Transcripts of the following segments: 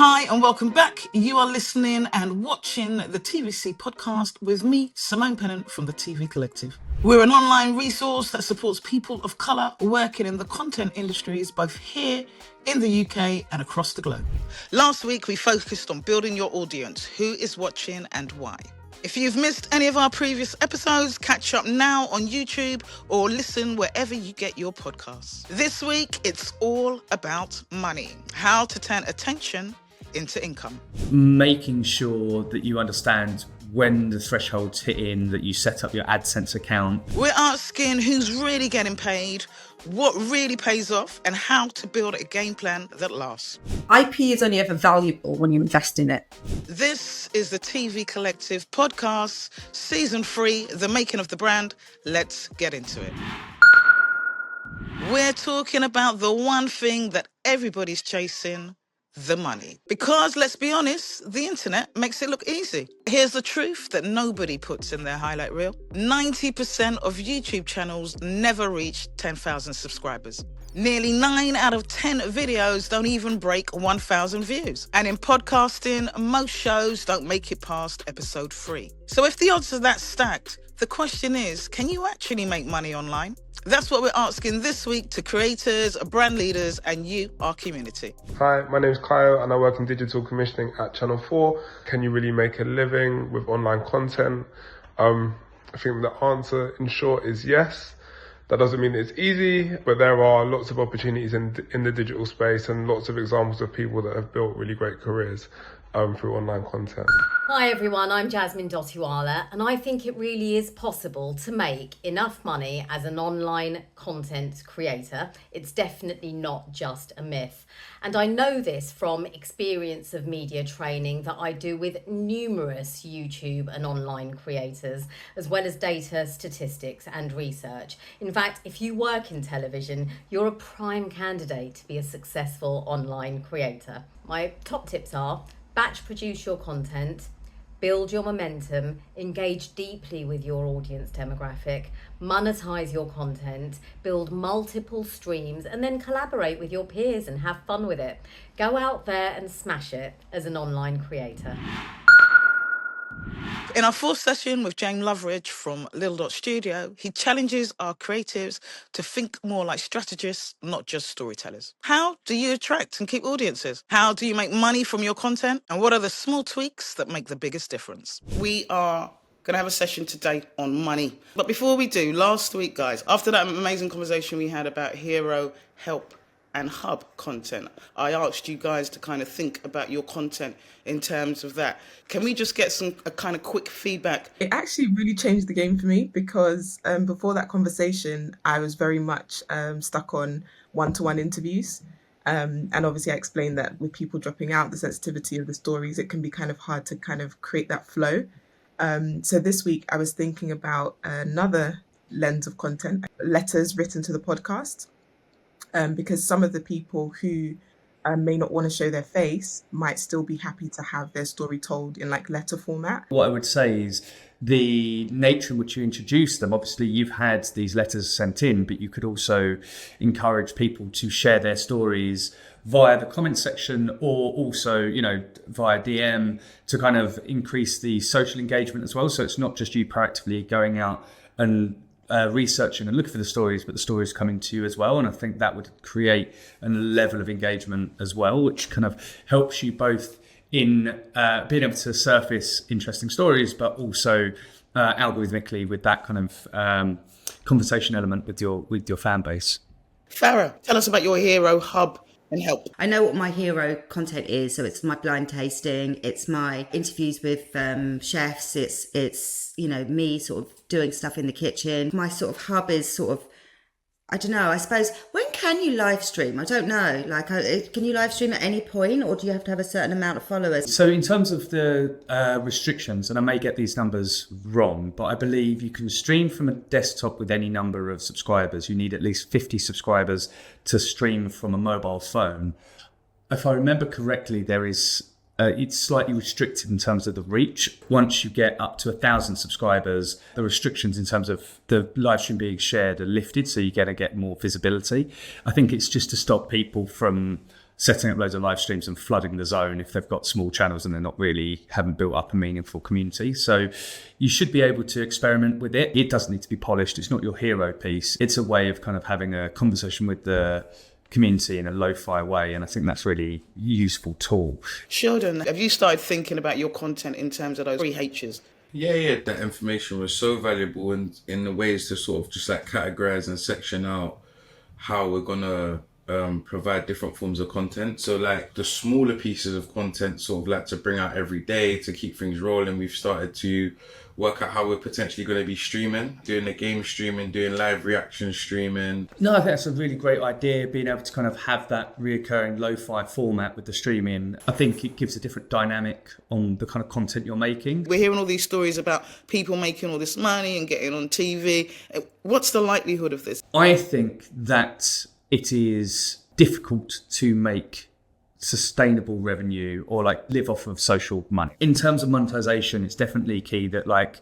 Hi and welcome back. You are listening and watching the TVC podcast with me, Simone Pennant from the TV Collective. We're an online resource that supports people of colour working in the content industries both here in the UK and across the globe. Last week we focused on building your audience, who is watching and why. If you've missed any of our previous episodes, catch up now on YouTube or listen wherever you get your podcasts. This week, it's all about money, how to turn attention into income. Making sure that you understand when the threshold's hit in, that you set up your AdSense account. We're asking who's really getting paid, what really pays off, and how to build a game plan that lasts. IP is only ever valuable when you invest in it. This is the TV Collective podcast, season 3, The Making of the Brand. Let's get into it. We're talking about the one thing that everybody's chasing, the money. Because let's be honest, the internet makes it look easy. Here's the truth that nobody puts in their highlight reel. 90% of YouTube channels never reach 10,000 subscribers. Nearly 9 out of 10 videos don't even break 1,000 views. And in podcasting, most shows don't make it past episode 3. So if the odds are that stacked, the question is, can you actually make money online? That's what we're asking this week to creators, brand leaders, and you, our community. Hi, my name is Kaio and I work in digital commissioning at Channel 4. Can you really make a living with online content? I think the answer in short is yes. That doesn't mean it's easy, but there are lots of opportunities in the digital space and lots of examples of people that have built really great careers through online content. Hi everyone, I'm Jasmine Dotiwala, and I think it really is possible to make enough money as an online content creator. It's definitely not just a myth. And I know this from experience of media training that I do with numerous YouTube and online creators, as well as data, statistics and research. In fact, if you work in television, you're a prime candidate to be a successful online creator. My top tips are: batch produce your content, build your momentum, engage deeply with your audience demographic, monetize your content, build multiple streams, and then collaborate with your peers and have fun with it. Go out there and smash it as an online creator. In our fourth session with James Loveridge from Little Dot Studio, he challenges our creatives to think more like strategists, not just storytellers. How do you attract and keep audiences? How do you make money from your content? And what are the small tweaks that make the biggest difference? We are going to have a session today on money. But before we do, last week, guys, after that amazing conversation we had about hero, help, and hub content, I asked you guys to kind of think about your content in terms of that. Can we just get a kind of quick feedback? It actually really changed the game for me because before that conversation, I was very much stuck on one-to-one interviews. And obviously I explained that with people dropping out, the sensitivity of the stories, it can be kind of hard to kind of create that flow. So this week I was thinking about another lens of content, letters written to the podcast. Because some of the people who may not want to show their face might still be happy to have their story told in like letter format. What I would say is the nature in which you introduce them. Obviously, you've had these letters sent in, but you could also encourage people to share their stories via the comment section or also, via DM to kind of increase the social engagement as well. So it's not just you proactively going out and researching and looking for the stories, but the stories coming to you as well. And I think that would create a level of engagement as well, which kind of helps you both in being able to surface interesting stories, but also algorithmically with that kind of conversation element with your fan base. Farah, tell us about your hero, hub, and help. I know what my hero content is, so it's my blind tasting, it's my interviews with chefs, it's me sort of doing stuff in the kitchen. My sort of hub is sort of, I don't know, I suppose, when can you live stream? I don't know, can you live stream at any point, or do you have to have a certain amount of followers? So in terms of the restrictions, and I may get these numbers wrong, but I believe you can stream from a desktop with any number of subscribers. You need at least 50 subscribers to stream from a mobile phone. If I remember correctly, there is it's slightly restricted in terms of the reach. Once you get up to 1,000 subscribers, the restrictions in terms of the live stream being shared are lifted, so you get more visibility. I think it's just to stop people from setting up loads of live streams and flooding the zone if they've got small channels and they're not really haven't built up a meaningful community. So you should be able to experiment with it. It doesn't need to be polished. It's not your hero piece. It's a way of kind of having a conversation with the community in a lo-fi way, and I think that's really useful tool. Shawdon, have you started thinking about your content in terms of those 3 H's? Yeah, that information was so valuable in the ways to sort of just like categorize and section out how we're gonna provide different forms of content. So like the smaller pieces of content sort of like to bring out every day to keep things rolling. We've started to work out how we're potentially going to be streaming, doing the game streaming, doing live reaction streaming. No, I think that's a really great idea, being able to kind of have that reoccurring lo-fi format with the streaming. I think it gives a different dynamic on the kind of content you're making. We're hearing all these stories about people making all this money and getting on TV. What's the likelihood of this? I think that it is difficult to make sustainable revenue or like live off of social money. In terms of monetization, it's definitely key that like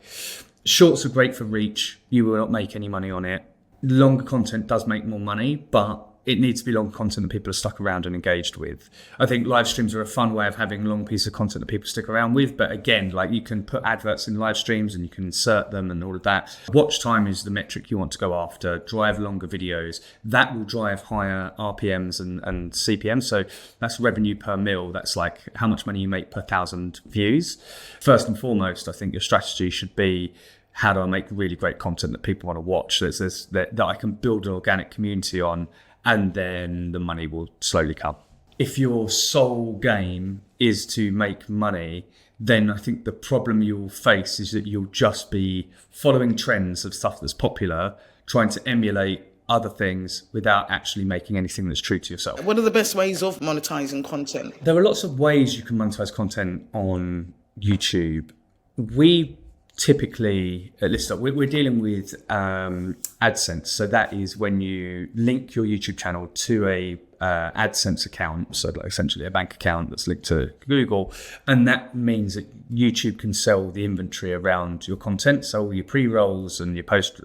shorts are great for reach. You will not make any money on it. Longer content does make more money, but it needs to be long content that people are stuck around and engaged with. I think live streams are a fun way of having long piece of content that people stick around with. But again, like you can put adverts in live streams and you can insert them and all of that. Watch time is the metric you want to go after. Drive longer videos. That will drive higher RPMs and CPMs. So that's revenue per mil. That's like how much money you make per 1,000 views. First and foremost, I think your strategy should be, how do I make really great content that people want to watch, that I can build an organic community on, and then the money will slowly come. If your sole game is to make money, then I think the problem you'll face is that you'll just be following trends of stuff that's popular, trying to emulate other things without actually making anything that's true to yourself. What are the best ways of monetizing content? There are lots of ways you can monetize content on YouTube. We typically, at List-Up, we're dealing with AdSense. So that is when you link your YouTube channel to a AdSense account, so like essentially a bank account that's linked to Google. And that means that YouTube can sell the inventory around your content, so all your pre-rolls and your post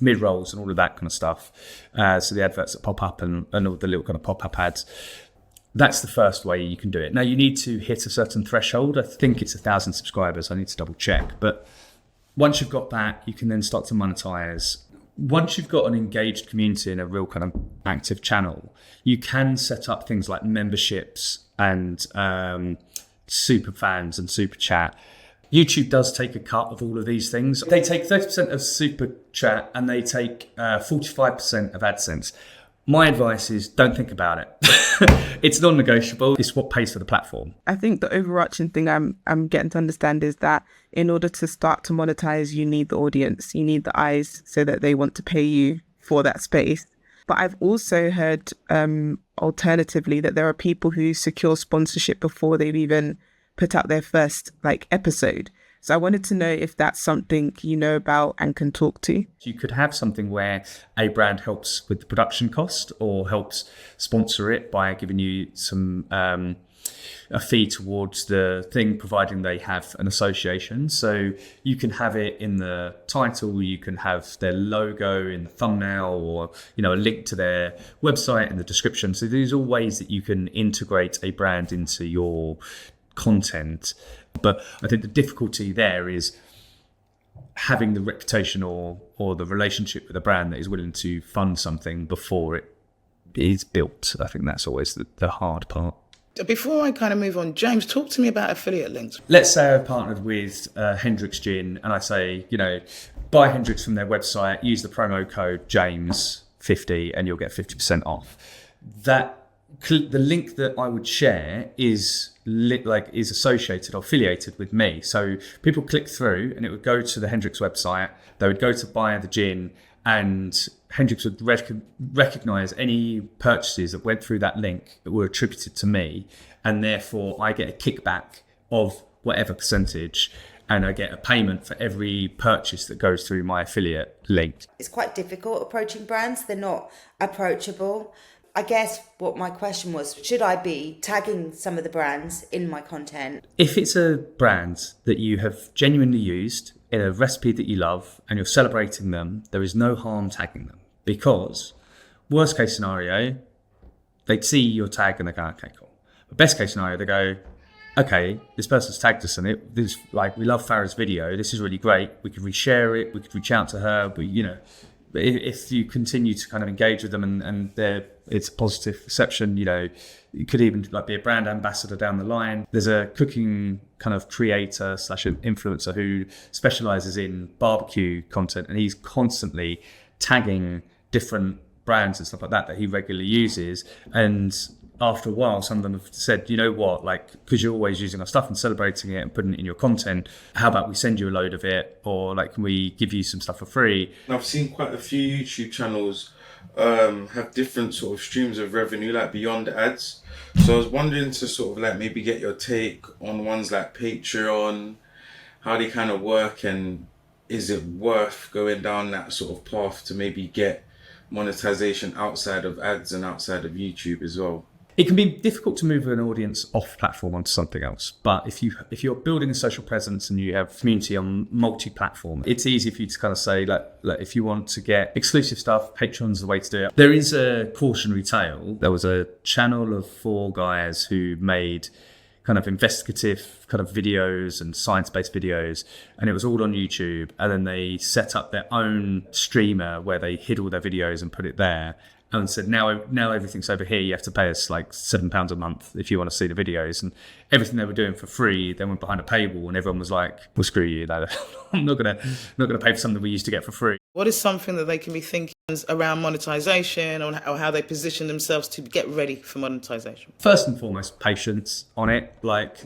mid-rolls and all of that kind of stuff. So the adverts that pop up and all the little kind of pop-up ads. That's the first way you can do it. Now, you need to hit a certain threshold. I think it's 1,000 subscribers. I need to double check. But once you've got that, you can then start to monetize. Once you've got an engaged community and a real kind of active channel, you can set up things like memberships and super fans and super chat. YouTube does take a cut of all of these things. They take 30% of super chat and they take 45% of AdSense. My advice is don't think about it. It's non-negotiable. It's what pays for the platform. I think the overarching thing I'm getting to understand is that in order to start to monetize, you need the audience, you need the eyes so that they want to pay you for that space. But I've also heard alternatively that there are people who secure sponsorship before they've even put out their first episode. So I wanted to know if that's something you know about and can talk to. You could have something where a brand helps with the production cost or helps sponsor it by giving you some a fee towards the thing, providing they have an association. So you can have it in the title, you can have their logo in the thumbnail, or a link to their website in the description. So these are all ways that you can integrate a brand into your content. But I think the difficulty there is having the reputation or the relationship with a brand that is willing to fund something before it is built. I think that's always the hard part. Before I kind of move on, James, talk to me about affiliate links. Let's say I've partnered with Hendrick's Gin and I say, buy Hendrick's from their website, use the promo code James50 and you'll get 50% off. The link that I would share is associated or affiliated with me. So people click through and it would go to the Hendrick's website. They would go to buy the gin and Hendrick's would recognize any purchases that went through that link that were attributed to me. And therefore I get a kickback of whatever percentage and I get a payment for every purchase that goes through my affiliate link. It's quite difficult approaching brands. They're not approachable. I guess what my question was, should I be tagging some of the brands in my content? If it's a brand that you have genuinely used in a recipe that you love and you're celebrating them, there is no harm tagging them. Because worst case scenario, they'd see your tag and they go, okay, cool. But best case scenario, they go, okay, this person's tagged us in it. This, like, we love Farah's video. This is really great. We could reshare it. We could reach out to her. But, you know, if you continue to kind of engage with them and it's a positive reception, you know, you could even like be a brand ambassador down the line. There's a cooking kind of creator / influencer who specializes in barbecue content, and he's constantly tagging different brands and stuff like that he regularly uses. And after a while, some of them have said, you know what, like, because you're always using our stuff and celebrating it and putting it in your content, how about we send you a load of it, or like, can we give you some stuff for free? I've seen quite a few YouTube channels have different sort of streams of revenue, like beyond ads. So I was wondering to sort of like maybe get your take on ones like Patreon, how they kind of work, and is it worth going down that sort of path to maybe get monetization outside of ads and outside of YouTube as well? It can be difficult to move an audience off platform onto something else, but if you're building a social presence and you have community on multi-platform, it's easy for you to kind of say, like if you want to get exclusive stuff, Patreon's the way to do it. There is a cautionary tale. There was a channel of 4 guys who made kind of investigative kind of videos and science-based videos, and it was all on YouTube. And then they set up their own streamer where they hid all their videos and put it there, and said, now everything's over here. You have to pay us like £7 a month if you want to see the videos. And everything they were doing for free, they went behind a paywall, and everyone was like, well, screw you. I'm not gonna pay for something we used to get for free. What is something that they can be thinking around monetization, or how they position themselves to get ready for monetization? First and foremost, patience on it. Like,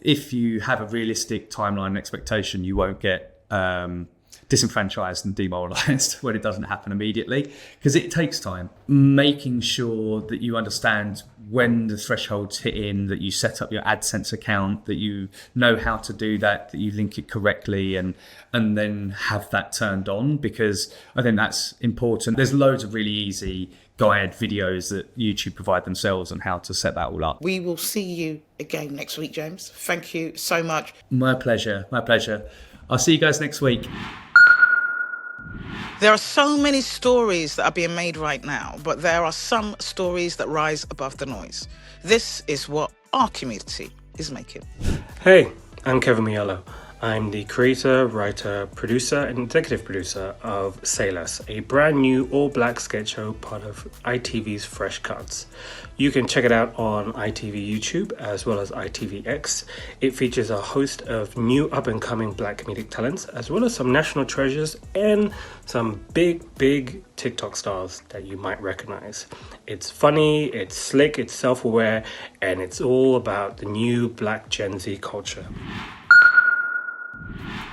if you have a realistic timeline and expectation, you won't get disenfranchised and demoralized when it doesn't happen immediately, because it takes time. Making sure that you understand when the thresholds hit in, that you set up your AdSense account, that you know how to do that you link it correctly, and then have that turned on, because I think that's important. There's loads of really easy guide videos that YouTube provide themselves on how to set that all up. We will see you again next week, James. Thank you so much. My pleasure. I'll see you guys next week. There are so many stories that are being made right now, but there are some stories that rise above the noise. This is what our community is making. Hey, I'm Kevin Mielo. I'm the creator, writer, producer, and executive producer of SALAS, a brand new all-black sketch show part of ITV's Fresh Cuts. You can check it out on ITV YouTube as well as ITVX. It features a host of new up-and-coming black comedic talents, as well as some national treasures and some big TikTok stars that you might recognize. It's funny, it's slick, it's self-aware, and it's all about the new black Gen Z culture.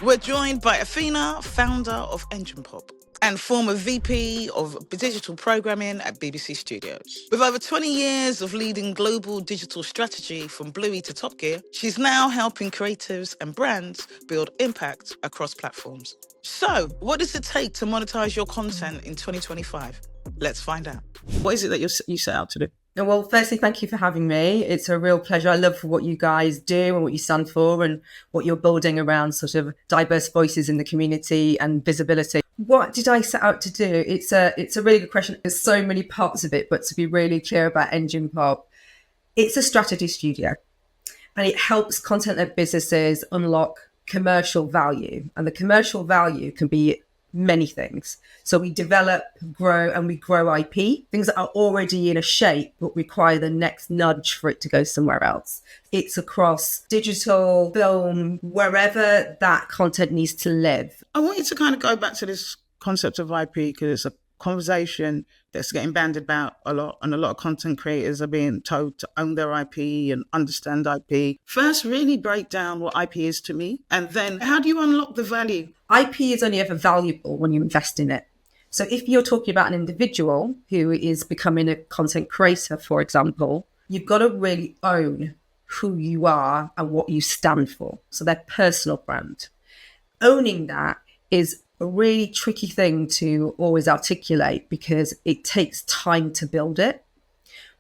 We're joined by Athena, founder of Engine Pop and former VP of Digital Programming at BBC Studios. With over 20 years of leading global digital strategy from Bluey to Top Gear, she's now helping creatives and brands build impact across platforms. So, what does it take to monetize your content in 2025? Let's find out. What is it that you set out to do? Well, firstly, thank you for having me. It's a real pleasure. I love what you guys do and what you stand for and what you're building around sort of diverse voices in the community and visibility. What did I set out to do? It's a really good question. There's so many parts of it, but to be really clear about Engine Pop, it's a strategy studio, and it helps content-led businesses unlock commercial value. And the commercial value can be many things. So we develop, grow, and we grow IP, things that are already in a shape but require the next nudge for it to go somewhere else. It's across digital, film, wherever that content needs to live. I want you to kind of go back to this concept of IP, because it's a conversation that's getting bandied about a lot, and a lot of content creators are being told to own their IP and understand IP. First, really break down what IP is to me, and then how do you unlock the value? IP is only ever valuable when you invest in it. So if you're talking about an individual who is becoming a content creator, for example, you've got to really own who you are and what you stand for. So their personal brand. Owning that is a really tricky thing to always articulate, because it takes time to build it.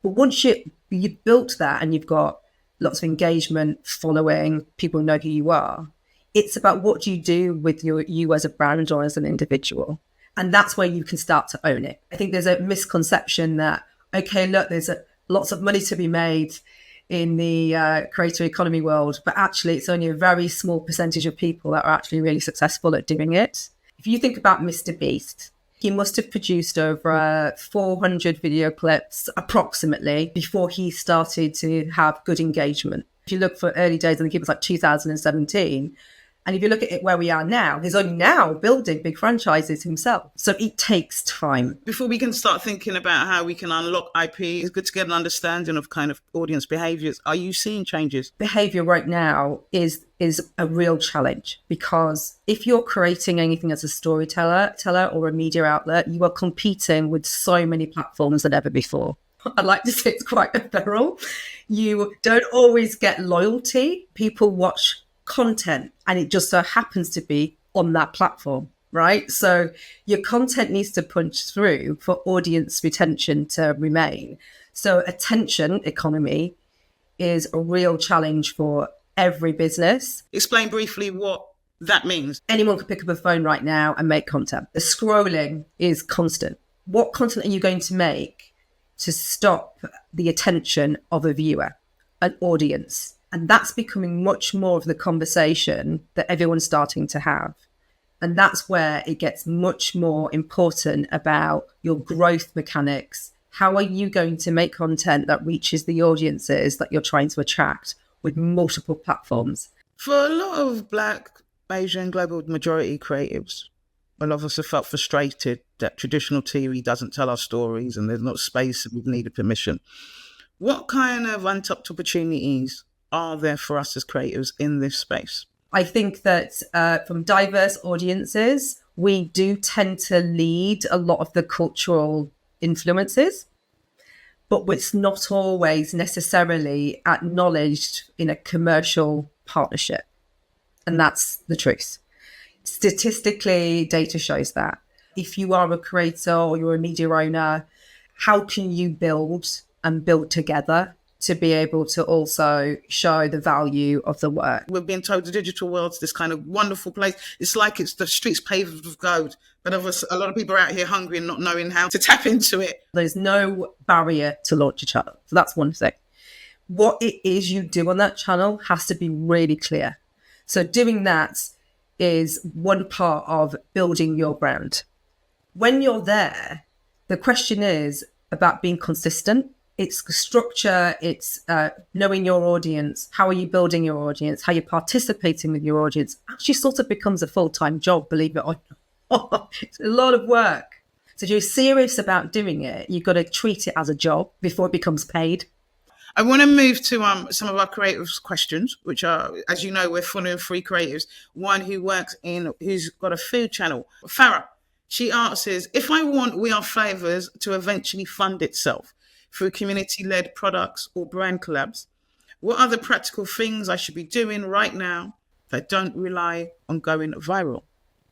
But once you've built that and you've got lots of engagement, following, people know who you are, it's about what you do with you as a brand or as an individual. And that's where you can start to own it. I think there's a misconception that, okay, look, there's lots of money to be made in the creator economy world, but actually it's only a very small percentage of people that are actually really successful at doing it. If you think about Mr. Beast, he must have produced over 400 video clips approximately before he started to have good engagement. If you look for early days, I think it was like 2017. And if you look at it where we are now, he's only now building big franchises himself. So it takes time. Before we can start thinking about how we can unlock IP, it's good to get an understanding of kind of audience behaviours. Are you seeing changes? Behaviour right now is a real challenge, because if you're creating anything as a storyteller or a media outlet, you are competing with so many platforms than ever before. I'd like to say it's quite ephemeral. You don't always get loyalty. People watch content and it just so happens to be on that platform, right? So your content needs to punch through for audience retention to remain. So attention economy is a real challenge for every business. Explain briefly what that means. Anyone can pick up a phone right now and make content. The scrolling is constant. What content are you going to make to stop the attention of a viewer, an audience? And that's becoming much more of the conversation that everyone's starting to have. And that's where it gets much more important about your growth mechanics. How are you going to make content that reaches the audiences that you're trying to attract with multiple platforms? For a lot of Black, Asian, global majority creatives, a lot of us have felt frustrated that traditional TV doesn't tell our stories and there's not space and we've needed permission. What kind of untapped opportunities are there for us as creatives in this space? I think that from diverse audiences, we do tend to lead a lot of the cultural influences, but it's not always necessarily acknowledged in a commercial partnership. And that's the truth. Statistically, data shows that. If you are a creator or you're a media owner, how can you build and build together to be able to also show the value of the work? We're being told the digital world's this kind of wonderful place. It's like it's the streets paved with gold. But a lot of people are out here hungry and not knowing how to tap into it. There's no barrier to launch a channel. So that's one thing. What it is you do on that channel has to be really clear. So doing that is one part of building your brand. When you're there, the question is about being consistent. It's structure, it's knowing your audience, how are you building your audience, how you're participating with your audience. Actually sort of becomes a full-time job, believe it or not. It's a lot of work. So if you're serious about doing it, you've got to treat it as a job before it becomes paid. I want to move to some of our creatives' questions, which are, as you know, we're following three creatives. One who's got a food channel. Farah, she asks, if I want We Are Flavors to eventually fund itself through community-led products or brand collabs, what are the practical things I should be doing right now that don't rely on going viral?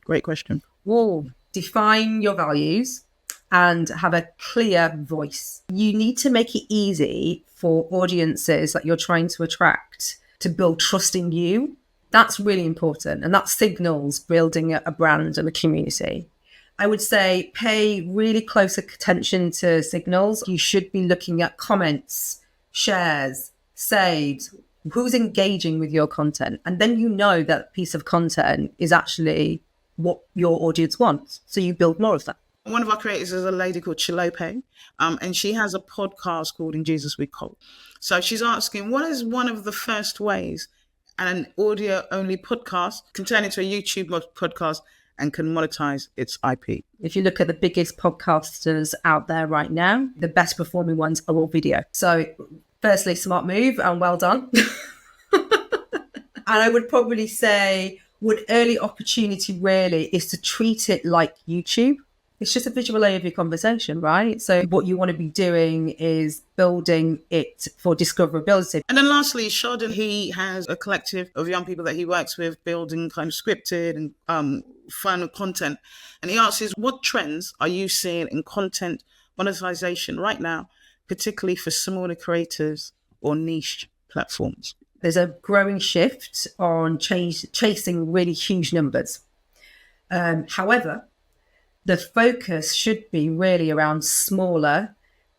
Great question. Whoa. Define your values and have a clear voice. You need to make it easy for audiences that you're trying to attract to build trust in you. That's really important. And that signals building a brand and a community. I would say pay really close attention to signals. You should be looking at comments, shares, saves, who's engaging with your content. And then you know that piece of content is actually what your audience wants. So you build more of that. One of our creators is a lady called Sholpae, and she has a podcast called In Jesus We Call. So she's asking, what is one of the first ways an audio-only podcast can turn into a YouTube podcast and can monetize its IP? If you look at the biggest podcasters out there right now, the best performing ones are all video. So firstly, smart move and well done. And I would probably say one early opportunity really is to treat it like YouTube. It's just a visual aid of your conversation, right? So what you want to be doing is building it for discoverability. And then lastly, Shawdon, he has a collective of young people that he works with building kind of scripted and fun content. And he asks, what trends are you seeing in content monetization right now, particularly for smaller creators or niche platforms? There's a growing shift on chasing really huge numbers. However, the focus should be really around smaller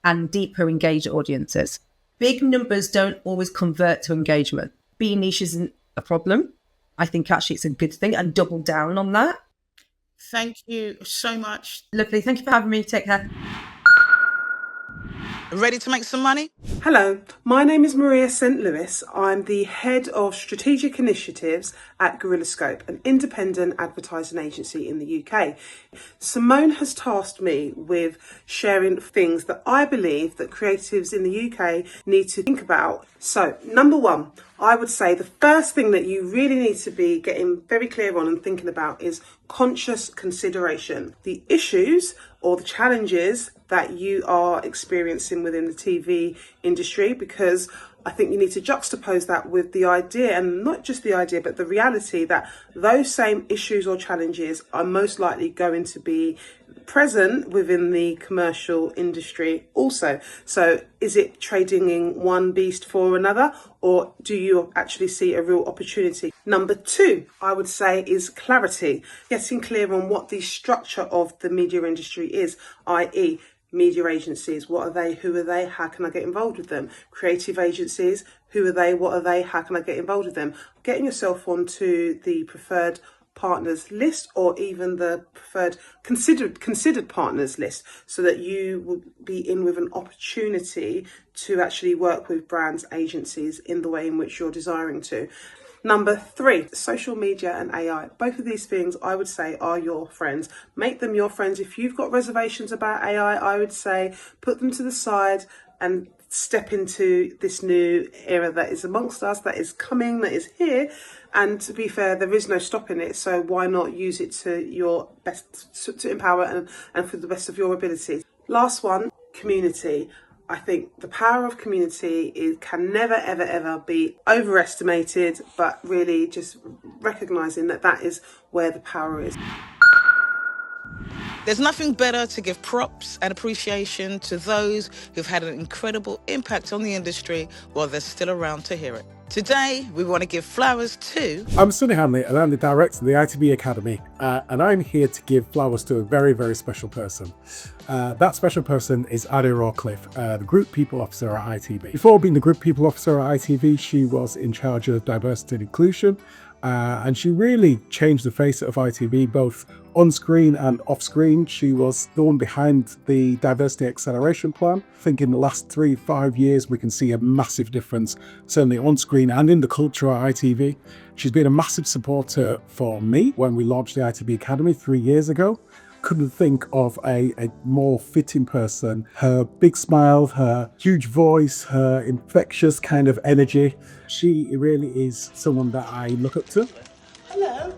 and deeper engaged audiences. Big numbers don't always convert to engagement. Being niche isn't a problem. I think actually it's a good thing, and double down on that. Thank you so much. Lovely. Thank you for having me. Take care. Ready to make some money? Hello, my name is Maria St. Louis. I'm the Head of Strategic Initiatives at Guerillascope, an independent advertising agency in the UK. Simone has tasked me with sharing things that I believe that creatives in the UK need to think about. So, number one, I would say the first thing that you really need to be getting very clear on and thinking about is conscious consideration. The issues or the challenges that you are experiencing within the TV industry, because I think you need to juxtapose that with the idea, and not just the idea, but the reality that those same issues or challenges are most likely going to be present within the commercial industry also. So is it trading in one beast for another, or do you actually see a real opportunity? Number two, I would say, is clarity. Getting clear on what the structure of the media industry is, i.e., media agencies, what are they, who are they, how can I get involved with them? Creative agencies, who are they, what are they, how can I get involved with them? Getting yourself onto the preferred partners list, or even the preferred considered partners list, so that you will be in with an opportunity to actually work with brands, agencies in the way in which you're desiring to. Number three, social media and AI. Both of these things, I would say, are your friends. Make them your friends. If you've got reservations about AI, I would say put them to the side and step into this new era that is amongst us, that is coming, that is here. And to be fair, there is no stopping it. So why not use it to your best, to empower and for the best of your ability. Last one, community. I think the power of community can never, ever, ever be overestimated, but really just recognising that that is where the power is. There's nothing better to give props and appreciation to those who've had an incredible impact on the industry while they're still around to hear it. Today, we want to give flowers to... I'm Sonny Hanley, and I'm the director of the ITV Academy, and I'm here to give flowers to a very, very special person. That special person is Ade Rawcliffe, the Group People Officer at ITV. Before being the Group People Officer at ITV, she was in charge of diversity and inclusion, and she really changed the face of ITV, both on screen and off screen. She was the one behind the Diversity Acceleration Plan. I think in the last 3-5 years, we can see a massive difference, certainly on screen and in the culture at ITV. She's been a massive supporter for me when we launched the ITV Academy 3 years ago. Couldn't think of a more fitting person. Her big smile, her huge voice, her infectious kind of energy. She really is someone that I look up to. Hello.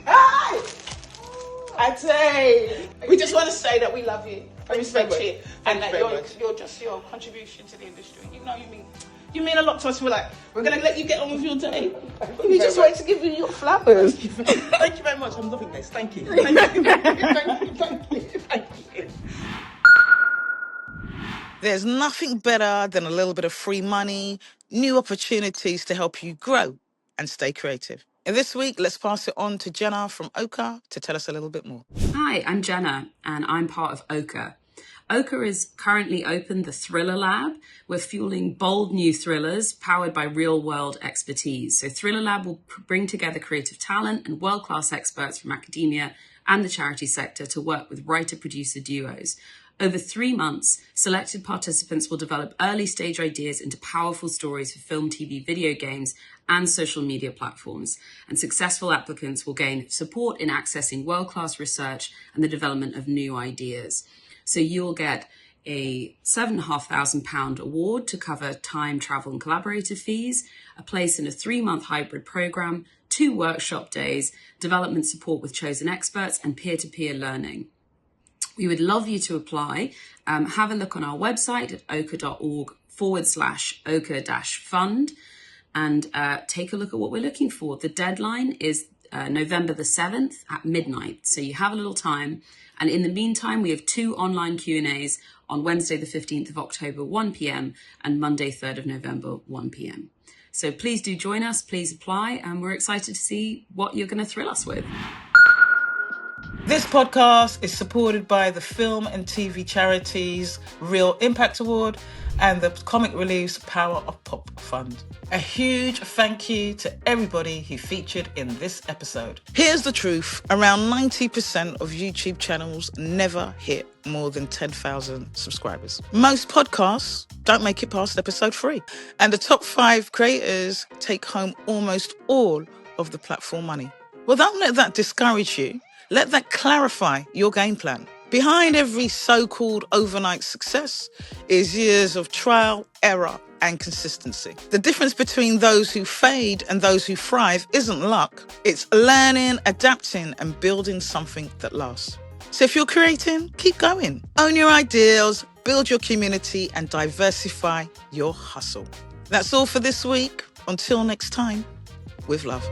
Hi. Ade. We just want to say that we love you, we respect you, and that you're just your contribution to the industry. You mean a lot to us. We're going to let you get on with your day. We just wanted to give you your flowers. Thank you very much. I'm loving this. Thank you. Thank you. There's nothing better than a little bit of free money, new opportunities to help you grow and stay creative. And this week, let's pass it on to Jenna from OKRE to tell us a little bit more. Hi, I'm Jenna, and I'm part of OKRE. OKRE is currently open the Thriller Lab. We're fueling bold new thrillers powered by real-world expertise. So Thriller Lab will bring together creative talent and world-class experts from academia and the charity sector to work with writer-producer duos. Over 3 months, selected participants will develop early-stage ideas into powerful stories for film, TV, video games, and social media platforms. And successful applicants will gain support in accessing world-class research and the development of new ideas. So you'll get a £7,500 award to cover time, travel and collaborator fees, a place in a 3-month hybrid programme, 2 workshop days, development support with chosen experts and peer-to-peer learning. We would love you to apply. Have a look on our website at okre.org/okre-fund and take a look at what we're looking for. The deadline is November the 7th at midnight. So you have a little time. And in the meantime, we have 2 online Q&As on Wednesday, the 15th of October, 1 p.m. and Monday, 3rd of November, 1 p.m. So please do join us, please apply, and we're excited to see what you're going to thrill us with. This podcast is supported by the film and TV charities Real Impact Award and the Comic Relief's Power of Pop Fund. A huge thank you to everybody who featured in this episode. Here's the truth. Around 90% of YouTube channels never hit more than 10,000 subscribers. Most podcasts don't make it past episode 3. And the top 5 creators take home almost all of the platform money. Well, don't let that discourage you. Let that clarify your game plan. Behind every so-called overnight success is years of trial, error, and consistency. The difference between those who fade and those who thrive isn't luck. It's learning, adapting, and building something that lasts. So if you're creating, keep going. Own your ideals, build your community, and diversify your hustle. That's all for this week. Until next time, with love.